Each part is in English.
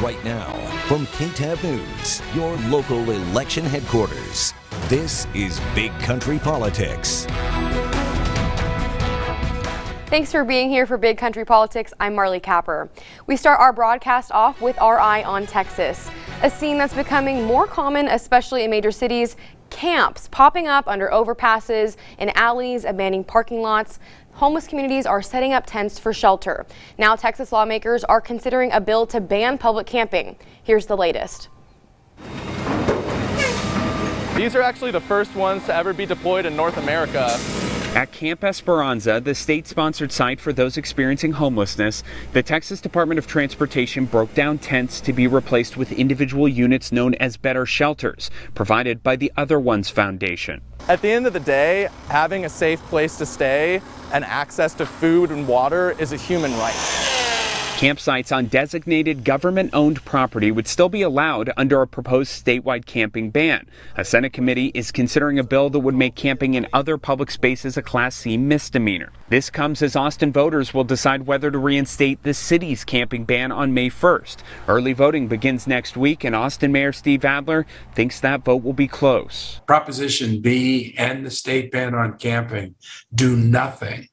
right now from KTAB News, your local election headquarters. This is Big Country Politics. Thanks for being here for Big Country Politics. I'm Marley Capper. We start our broadcast off with our eye on Texas, a scene that's becoming more common, especially in major cities. Camps popping up under overpasses, in alleys, abandoned parking lots. Homeless communities are setting up tents for shelter. Now Texas lawmakers are considering a bill to ban public camping. Here's the latest. These are actually the first ones to ever be deployed in North America. At Camp Esperanza, the state-sponsored site for those experiencing homelessness, the Texas Department of Transportation broke down tents to be replaced with individual units known as better shelters, provided by the Other Ones Foundation. At the end of the day, having a safe place to stay and access to food and water is a human right. Campsites on designated government-owned property would still be allowed under a proposed statewide camping ban. A Senate committee is considering a bill that would make camping in other public spaces a Class C misdemeanor. This comes as Austin voters will decide whether to reinstate the city's camping ban on May 1st. Early voting begins next week, and Austin Mayor Steve Adler thinks that vote will be close. Proposition B and the state ban on camping do nothing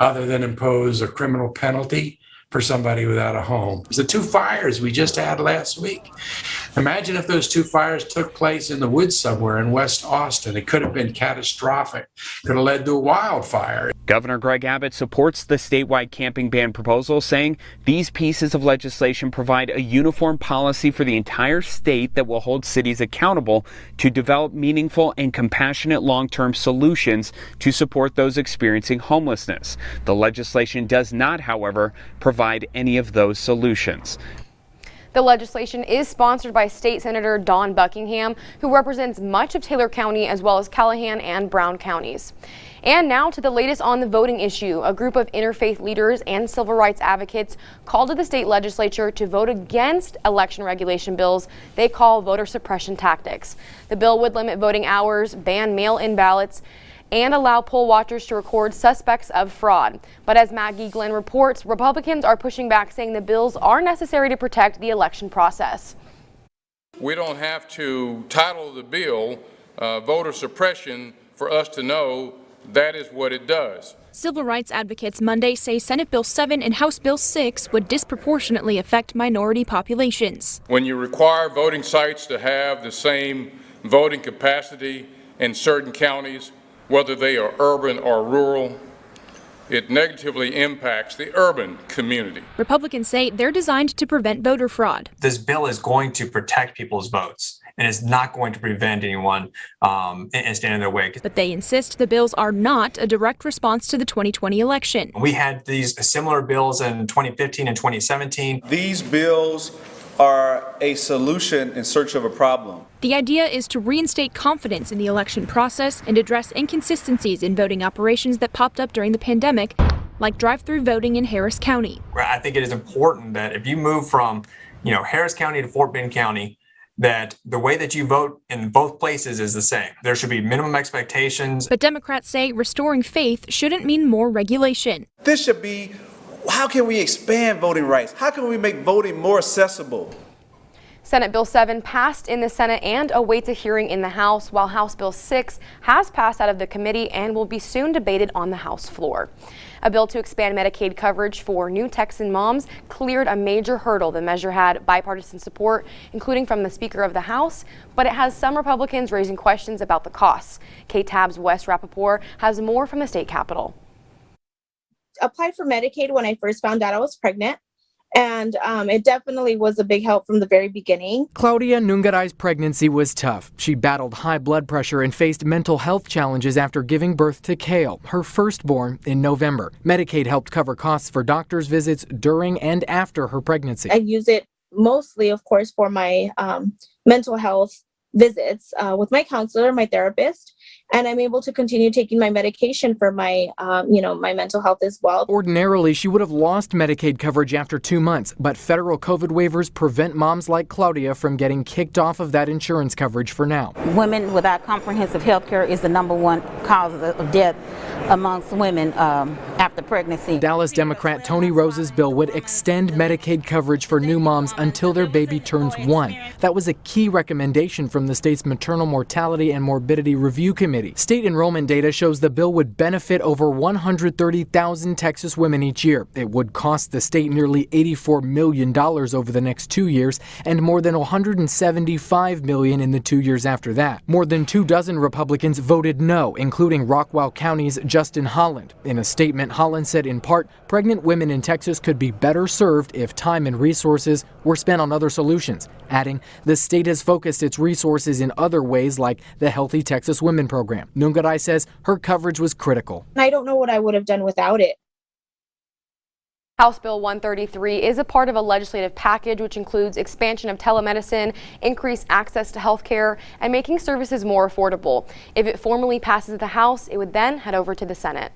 other than impose a criminal penalty for somebody without a home. The two fires we just had last week. Imagine if those two fires took place in the woods somewhere in West Austin. It could have been catastrophic. Could have led to a wildfire. Governor Greg Abbott supports the statewide camping ban proposal, saying these pieces of legislation provide a uniform policy for the entire state that will hold cities accountable to develop meaningful and compassionate long-term solutions to support those experiencing homelessness. The legislation does not, however, provide any of those solutions. The legislation is sponsored by State Senator Don Buckingham, who represents much of Taylor County as well as Callahan and Brown counties. And now to the latest on the voting issue. A group of interfaith leaders and civil rights advocates called to the state legislature to vote against election regulation bills they call voter suppression tactics. The bill would limit voting hours, ban mail-in ballots, and allow poll watchers to record suspects of fraud. But as Maggie Glenn reports, Republicans are pushing back, saying the bills are necessary to protect the election process. We don't have to title the bill voter suppression for us to know that is what it does. Civil rights advocates Monday say Senate Bill 7 and House Bill 6 would disproportionately affect minority populations. When you require voting sites to have the same voting capacity in certain counties, whether they are urban or rural, it negatively impacts the urban community. Republicans say they're designed to prevent voter fraud. This bill is going to protect people's votes, and it's not going to prevent anyone and stand in their way. But they insist the bills are not a direct response to the 2020 election. We had these similar bills in 2015 and 2017. These bills are a solution in search of a problem. The idea is to reinstate confidence in the election process and address inconsistencies in voting operations that popped up during the pandemic, like drive-through voting in Harris County. I think it is important that if you move from, Harris County to Fort Bend County, that the way that you vote in both places is the same. There should be minimum expectations. But Democrats say restoring faith shouldn't mean more regulation. This should be, how can we expand voting rights? How can we make voting more accessible? Senate Bill 7 passed in the Senate and awaits a hearing in the House, while House Bill 6 has passed out of the committee and will be soon debated on the House floor. A bill to expand Medicaid coverage for new Texan moms cleared a major hurdle. The measure had bipartisan support, including from the Speaker of the House, but it has some Republicans raising questions about the costs. KTAB's Wes Rappaport has more from the state capitol. Applied for Medicaid when I first found out I was pregnant. And it definitely was a big help from the very beginning. Claudia Nungarai's pregnancy was tough. She battled high blood pressure and faced mental health challenges after giving birth to Kale, her firstborn, in November. Medicaid helped cover costs for doctor's visits during and after her pregnancy. I use it mostly, of course, for my mental health visits with my counselor, my therapist, and I'm able to continue taking my medication for my, my mental health as well. Ordinarily, she would have lost Medicaid coverage after 2 months, but federal COVID waivers prevent moms like Claudia from getting kicked off of that insurance coverage for now. Women without comprehensive health care is the #1 cause of death amongst women after pregnancy. Dallas Democrat Tony Rose's bill would extend Medicaid coverage for new moms until their baby turns 1. That was a key recommendation from the state's Maternal Mortality and Morbidity Review Committee. State enrollment data shows the bill would benefit over 130,000 Texas women each year. It would cost the state nearly $84 million over the next 2 years and more than $175 million in the 2 years after that. More than 24 Republicans voted no, including Rockwall County's Justin Holland. In a statement, Holland said in part, pregnant women in Texas could be better served if time and resources were spent on other solutions, adding, the state has focused its resources in other ways like the Healthy Texas Women program. Nungaray says her coverage was critical. I don't know what I would have done without it. House Bill 133 is a part of a legislative package which includes expansion of telemedicine, increased access to health care, and making services more affordable. If it formally passes the House, it would then head over to the Senate.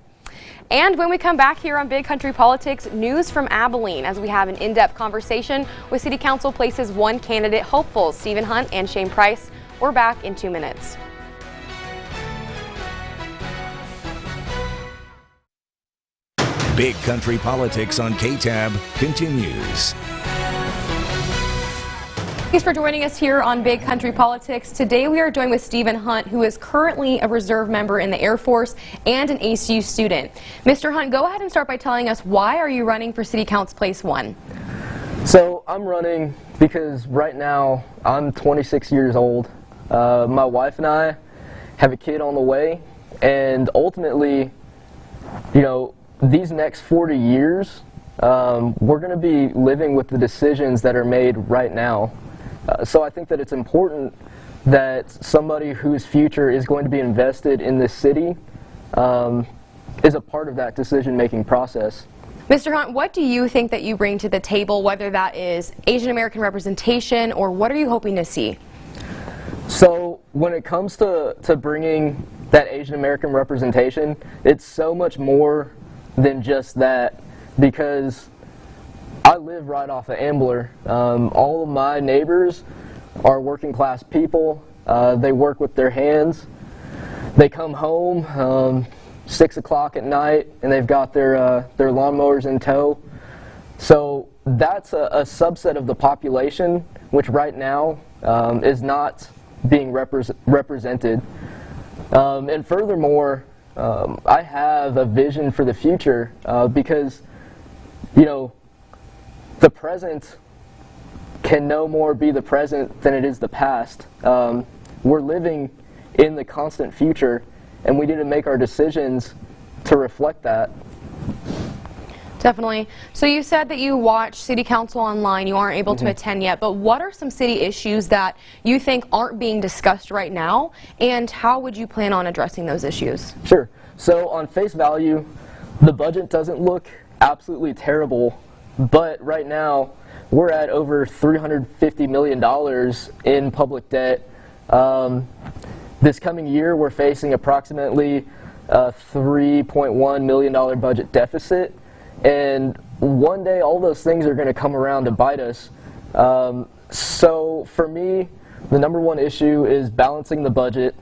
And when we come back here on Big Country Politics, news from Abilene as we have an in-depth conversation with City Council Place's one candidate hopefuls, Stephen Hunt and Shane Price. We're back in 2 minutes. Big Country Politics on KTAB continues. Thanks for joining us here on Big Country Politics. Today we are joined with Stephen Hunt, who is currently a reserve member in the Air Force and an ACU student. Mr. Hunt, go ahead and start by telling us, why are you running for City Council Place 1? So I'm running because right now I'm 26 years old. My wife and I have a kid on the way, and ultimately, these next 40 years, we're going to be living with the decisions that are made right now. So I think that it's important that somebody whose future is going to be invested in this city is a part of that decision-making process. Mr. Hunt, what do you think that you bring to the table, whether that is Asian American representation, or what are you hoping to see? So when it comes to bringing that Asian American representation, it's so much more than just that, because I live right off of Ambler. All of my neighbors are working class people. They work with their hands. They come home 6 o'clock at night and they've got their lawnmowers in tow. So that's a subset of the population which right now is not being represented. And furthermore, I have a vision for the future because, the present can no more be the present than it is the past. We're living in the constant future, and we need to make our decisions to reflect that. Definitely. So you said that you watch City Council online. You aren't able to attend yet, but what are some city issues that you think aren't being discussed right now, and how would you plan on addressing those issues? Sure. So on face value, the budget doesn't look absolutely terrible, but right now we're at over $350 million in public debt. This coming year we're facing approximately a $3.1 million budget deficit, and one day all those things are going to come around to bite us. So for me, the #1 issue is balancing the budget.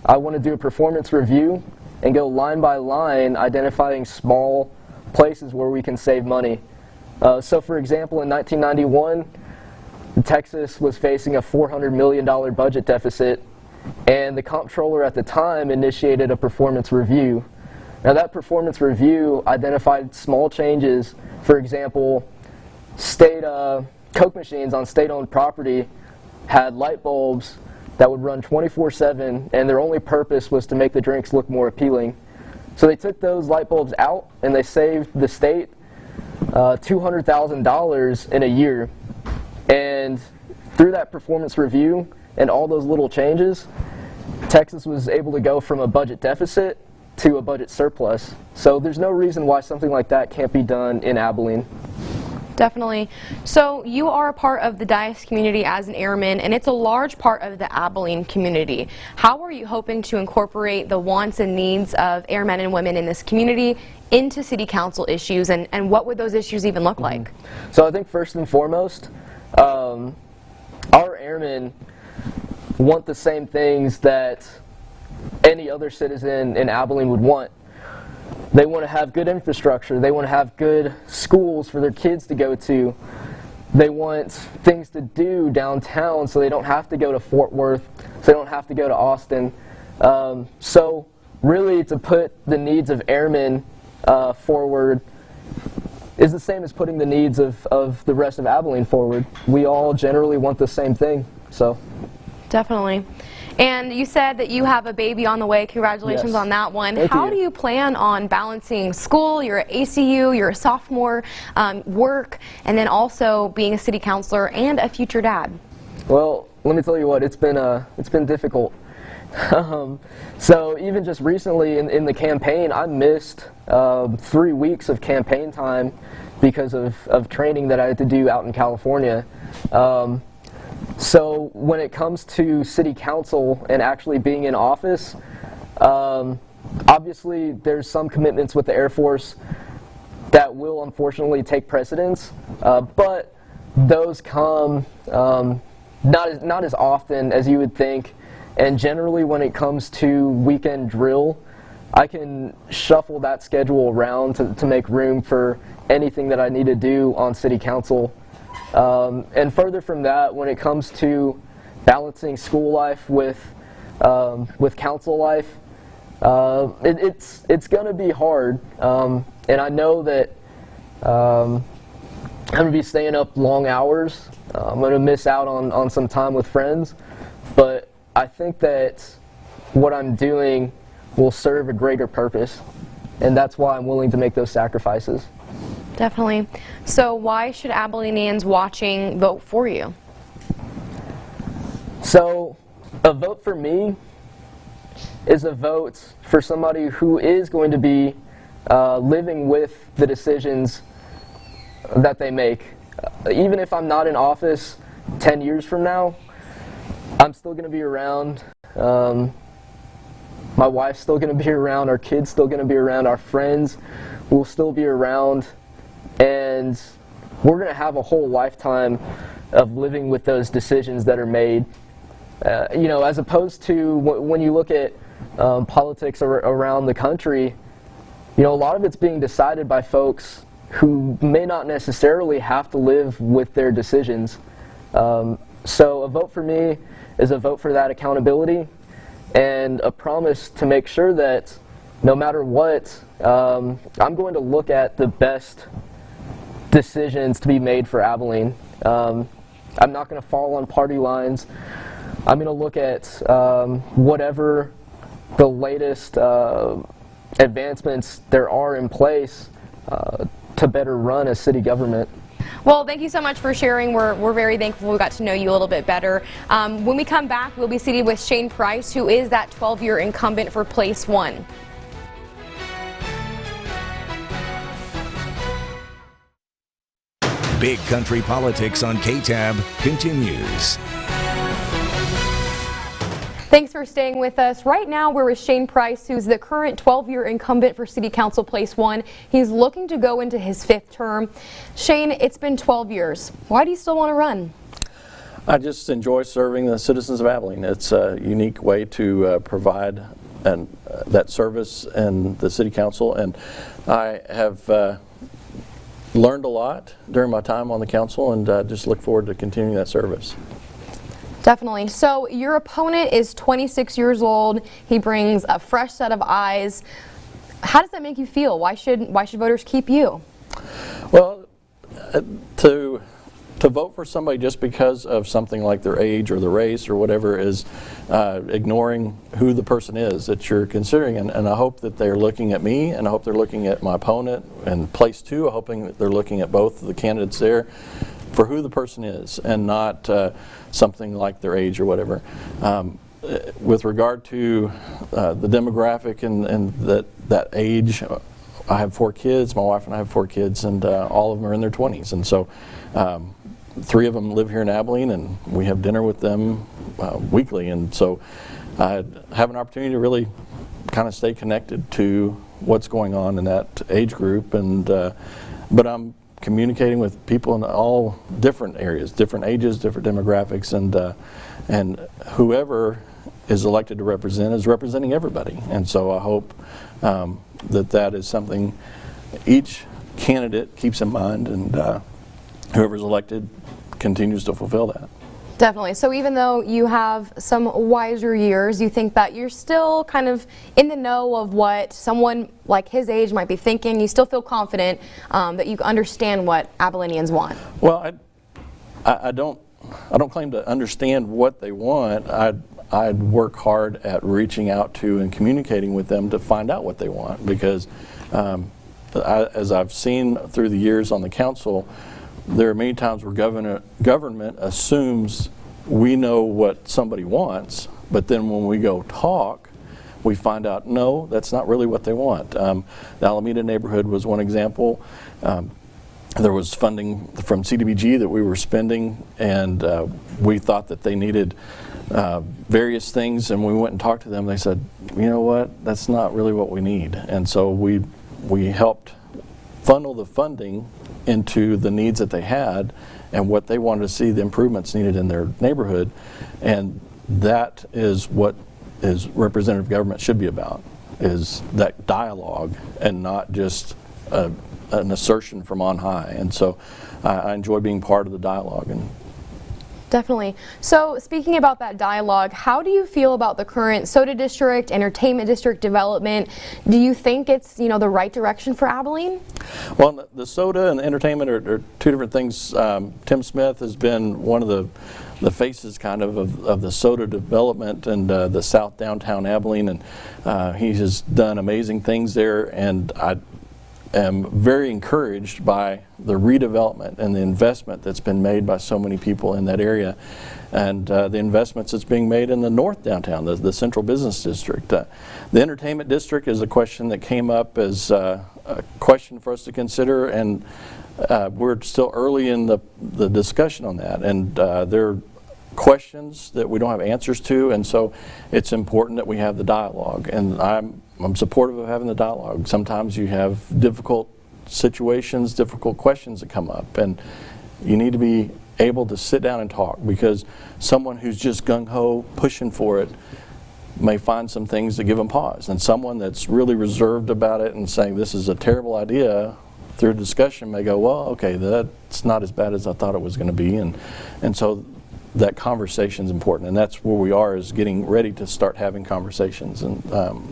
I want to do a performance review and go line by line identifying small places where we can save money. So for example, in 1991, Texas was facing a $400 million budget deficit, and the comptroller at the time initiated a performance review. Now that performance review identified small changes. For example, state Coke machines on state-owned property had light bulbs that would run 24/7, and their only purpose was to make the drinks look more appealing. So they took those light bulbs out, and they saved the state $200,000 in a year. And through that performance review and all those little changes, Texas was able to go from a budget deficit to a budget surplus. So there's no reason why something like that can't be done in Abilene. Definitely. So you are a part of the Dias community as an airman, and it's a large part of the Abilene community. How are you hoping to incorporate the wants and needs of airmen and women in this community into city council issues, and what would those issues even look like? So I think first and foremost, our airmen want the same things that any other citizen in Abilene would want. They want to have good infrastructure. They want to have good schools for their kids to go to. They want things to do downtown so they don't have to go to Fort Worth, so they don't have to go to Austin. So really to put the needs of airmen forward is the same as putting the needs of the rest of Abilene forward. We all generally want the same thing. So. Definitely. And you said that you have a baby on the way. Congratulations Yes. on that one. Thank How you. do you plan on balancing school, you're at ACU, you're a sophomore, work, and then also being a city councilor and a future dad? Well, let me tell you what, it's been difficult. So even just recently in the campaign, I missed 3 weeks of campaign time because of training that I had to do out in California. So when it comes to city council and actually being in office, obviously there's some commitments with the Air Force that will unfortunately take precedence, but those come not as often as you would think. And generally when it comes to weekend drill, I can shuffle that schedule around to make room for anything that I need to do on city council. And further from that, when it comes to balancing school life with council life, it's going to be hard. And I know that I'm going to be staying up long hours. I'm going to miss out on some time with friends. But I think that what I'm doing will serve a greater purpose. And that's why I'm willing to make those sacrifices. Definitely. So why should Abilenians watching vote for you? So a vote for me is a vote for somebody who is going to be living with the decisions that they make. Even if I'm not in office 10 years from now, I'm still going to be around. My wife's still going to be around. Our kids still going to be around. Our friends will still be around. And we're going to have a whole lifetime of living with those decisions that are made. You know, as opposed to when you look at politics around the country, you know, a lot of it's being decided by folks who may not necessarily have to live with their decisions. So a vote for me is a vote for that accountability and a promise to make sure that no matter what, I'm going to look at the best decisions to be made for Abilene. I'm not going to fall on party lines. I'm going to look at whatever the latest advancements there are in place to better run a city government. Well, thank you so much for sharing. We're very thankful we got to know you a little bit better. When we come back, we'll be seated with Shane Price, who is that 12-year incumbent for Place 1. Big Country Politics on KTAB continues. Thanks for staying with us. Right now we're with Shane Price, who's the current 12-year incumbent for City Council Place 1. He's looking to go into his 5th term. Shane, it's been 12 years. Why do you still want to run? I just enjoy serving the citizens of Abilene. It's a unique way to provide that service in the City Council, and I have learned a lot during my time on the council, and just look forward to continuing that service. Definitely. So your opponent is 26 years old. He brings a fresh set of eyes. How does that make you feel? Why should voters keep you? Well, to vote for somebody just because of something like their age or their race or whatever is ignoring who the person is that you're considering. And I hope that they're looking at me, and I hope they're looking at my opponent. And Place 2, I'm hoping that they're looking at both of the candidates there for who the person is, and not something like their age or whatever. With regard to the demographic and that age I have 4 kids, my wife and I have 4 kids, and all of them are in their 20s. And so 3 of them live here in Abilene, and we have dinner with them weekly. And so I have an opportunity to really kind of stay connected to what's going on in that age group. And but I'm communicating with people in all different areas, different ages, different demographics, and whoever is elected to represent is representing everybody. And so I hope that is something each candidate keeps in mind, and whoever's elected continues to fulfill that. Definitely. So even though you have some wiser years, you think that you're still kind of in the know of what someone like his age might be thinking. You still feel confident that you understand what Abilenians want. Well, I don't claim to understand what they want. I'd work hard at reaching out to and communicating with them to find out what they want, because as I've seen through the years on the council, there are many times where government assumes we know what somebody wants, but then when we go talk, we find out, no, that's not really what they want. The Alameda neighborhood was one example. There was funding from CDBG that we were spending, and we thought that they needed various things, and we went and talked to them. They said, you know what, that's not really what we need. And so we helped funnel the funding into the needs that they had and what they wanted to see, the improvements needed in their neighborhood. And that is what is representative government should be about, is that dialogue and not just an assertion from on high. And so I enjoy being part of the dialogue. And definitely. So speaking about that dialogue, how do you feel about the current soda district, entertainment district development? Do you think it's, you know, the right direction for Abilene? Well, the soda and the entertainment are 2 different things. Tim Smith has been one of the faces kind of the soda development and the South Downtown Abilene, and he has done amazing things there, and I am very encouraged by the redevelopment and the investment that's been made by so many people in that area, and the investments that's being made in the North Downtown, the Central Business District. The entertainment district is a question that came up as a question for us to consider, and we're still early in the discussion on that, and there are questions that we don't have answers to, and so it's important that we have the dialogue, and I'm supportive of having the dialogue. Sometimes you have difficult situations, difficult questions that come up, and you need to be able to sit down and talk, because someone who's just gung-ho pushing for it may find some things that give them pause, and someone that's really reserved about it and saying this is a terrible idea, through discussion may go, well, okay, that's not as bad as I thought it was going to be, and so that conversation is important, and that's where we are, is getting ready to start having conversations, and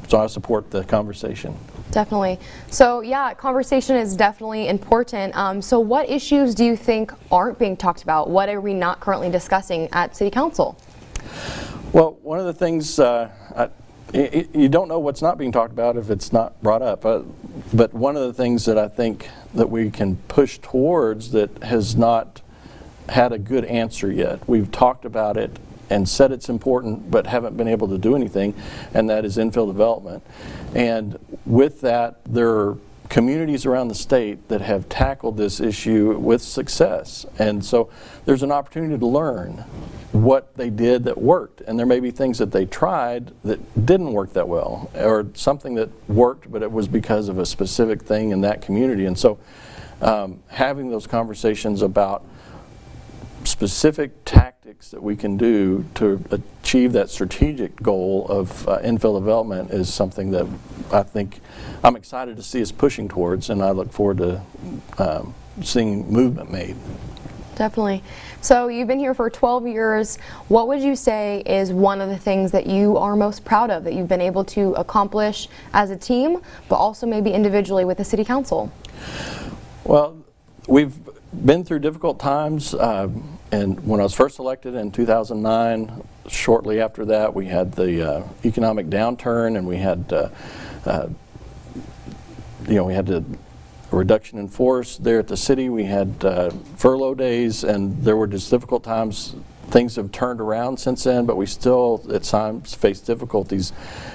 so I support the conversation. Definitely. So yeah, conversation is definitely important. So what issues do you think aren't being talked about? What are we not currently discussing at City Council? Well, one of the things, you don't know what's not being talked about if it's not brought up, but one of the things that I think that we can push towards that has not had a good answer yet. We've talked about it and said it's important, but haven't been able to do anything, and that is infill development. And with that, there are communities around the state that have tackled this issue with success, and so there's an opportunity to learn what they did that worked, and there may be things that they tried that didn't work that well, or something that worked, but it was because of a specific thing in that community. And so having those conversations about specific tactics that we can do to achieve that strategic goal of infill development is something that I think I'm excited to see us pushing towards, and I look forward to seeing movement made. Definitely. So you've been here for 12 years. What would you say is one of the things that you are most proud of that you've been able to accomplish as a team, but also maybe individually with the City Council? Well, we've been through difficult times, and when I was first elected in 2009, shortly after that we had the economic downturn, and we had we had a reduction in force there at the city. We had furlough days, and there were just difficult times. Things have turned around since then, but we still at times face difficulties,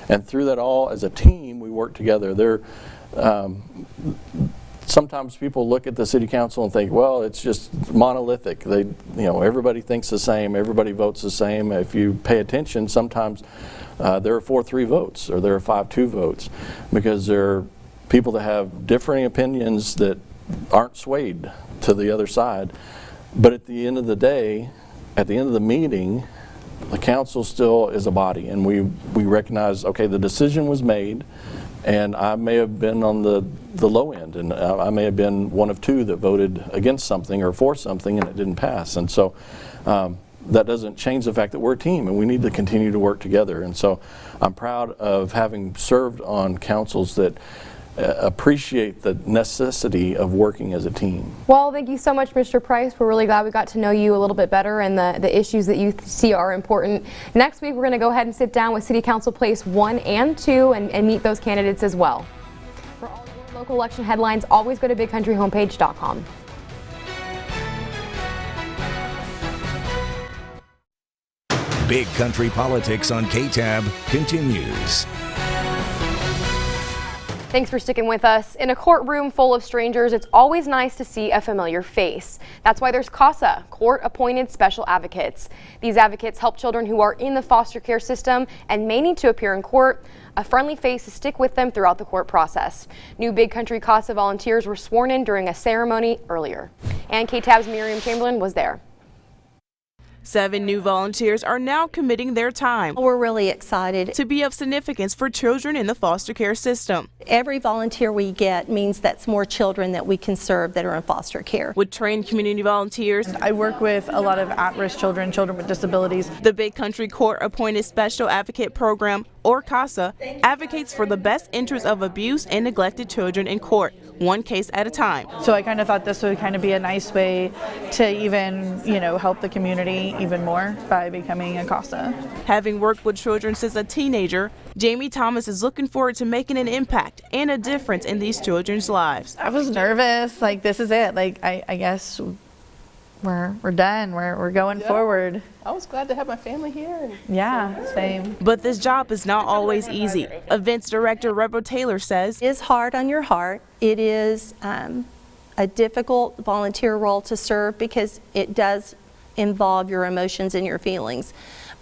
and through that all, as a team, we work together. sometimes people look at the city council and think, well, it's just monolithic. Everybody thinks the same, everybody votes the same. If you pay attention, sometimes there are 4-3 votes or there are 5-2 votes, because there are people that have differing opinions that aren't swayed to the other side. But at the end of the day, at the end of the meeting, the council still is a body, and we recognize, okay, the decision was made, and I may have been on the low end, and I may have been one of 2 that voted against something or for something and it didn't pass. And so that doesn't change the fact that we're a team and we need to continue to work together. And so I'm proud of having served on councils that appreciate the necessity of working as a team. Well, thank you so much, Mr. Price. We're really glad we got to know you a little bit better and the issues that you see are important. Next week, we're going to go ahead and sit down with City Council Place 1 and 2 and meet those candidates as well. For all your local election headlines, always go to bigcountryhomepage.com. Big Country Politics on KTAB continues. Thanks for sticking with us. In a courtroom full of strangers, it's always nice to see a familiar face. That's why there's CASA, court-appointed special advocates. These advocates help children who are in the foster care system and may need to appear in court. A friendly face to stick with them throughout the court process. New Big Country CASA volunteers were sworn in during a ceremony earlier. And KTAB's Miriam Chamberlain was there. 7 new volunteers are now committing their time. We're really excited to be of significance for children in the foster care system. Every volunteer we get means that's more children that we can serve that are in foster care. With trained community volunteers, I work with a lot of at-risk children, children with disabilities. The Big Country Court Appointed Special Advocate Program, or CASA, advocates for the best interests of abused and neglected children in court, one case at a time. So I kind of thought this would kind of be a nice way to even, help the community even more by becoming a CASA. Having worked with children since a teenager, Jamie Thomas is looking forward to making an impact and a difference in these children's lives. I was nervous, this is it. I guess we're done. We're going forward. I was glad to have my family here. Yeah, same. But this job is not always easy. Events director Rebel Taylor says, it is hard on your heart. It is a difficult volunteer role to serve because it does involve your emotions and your feelings.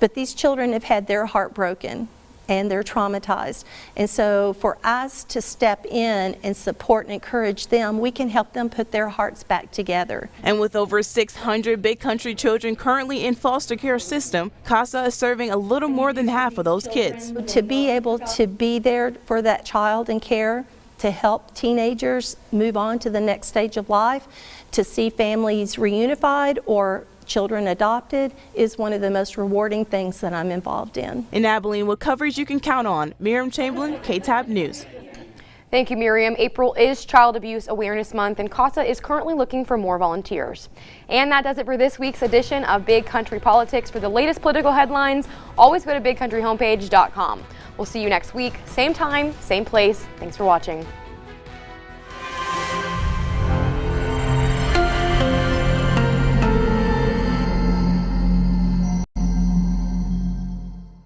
But these children have had their heart broken and they're traumatized. And so for us to step in and support and encourage them, we can help them put their hearts back together. And with over 600 Big Country children currently in foster care system, CASA is serving a little more than half of those kids. To be able to be there for that child in care, to help teenagers move on to the next stage of life, to see families reunified or children adopted is one of the most rewarding things that I'm involved in. In Abilene, with coverage you can count on, Miriam Chamberlain, KTAB News. Thank you, Miriam. April is Child Abuse Awareness Month, and CASA is currently looking for more volunteers. And that does it for this week's edition of Big Country Politics. For the latest political headlines, always go to bigcountryhomepage.com. We'll see you next week, same time, same place. Thanks for watching.